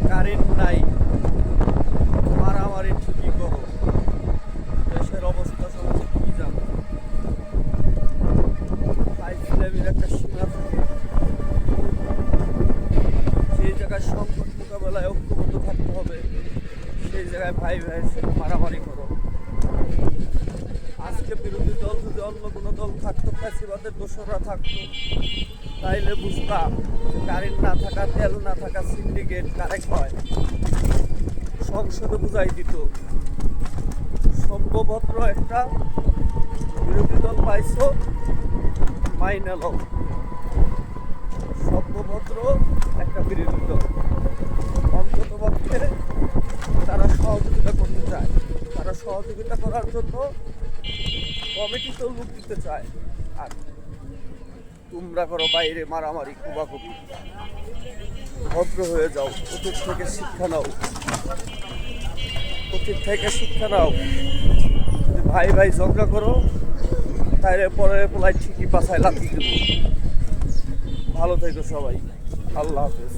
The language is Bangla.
কারেন্ট নাই, মারামারি ঠিকই করো। দেশের অবস্থা সমাজে কি জানো? ফাইজলামির একটা সীমা থাকে। সেই জায়গায় সংকট মোকাবেলায় ঐক্যবদ্ধ থাকতে হবে, সেই জায়গায় ভাই ভাইয়ের সাথে মারামারি করো। আজকে বিরোধী দল যদি অন্য কোনো দল থাকতো, ফ্যাসিবাদের দোসররা থাকতো, তাইলে বুঝতাম কারেন্ট না থাকা, তেল না থাকা, সিন্ডিকেট কারেক্ট হয়। সংসদে বুঝাই দিত সভ্যভদ্র একটা বিরোধী দল পাইছো, মাইনে লও। সভ্যভদ্র একটা বিরোধী দল অন্তত পক্ষে তারা সহযোগিতা করতে চায়। তারা সহযোগিতা করার জন্য কমিটিতেও লোক দিতে চায়। আর তোমরা করো বাইরে মারামারি, কুবাকুবি। ভদ্র হয়ে যাও, অতীত থেকে শিক্ষা নাও, অতীত থেকে শিক্ষা নাও। যদি ভাই ভাই ঝগড়া করো, তাইলে পরের পোলায় ঠিকই পাছায় লাথি দেবো। ভালো থেকো সবাই, আল্লাহ হাফেজ।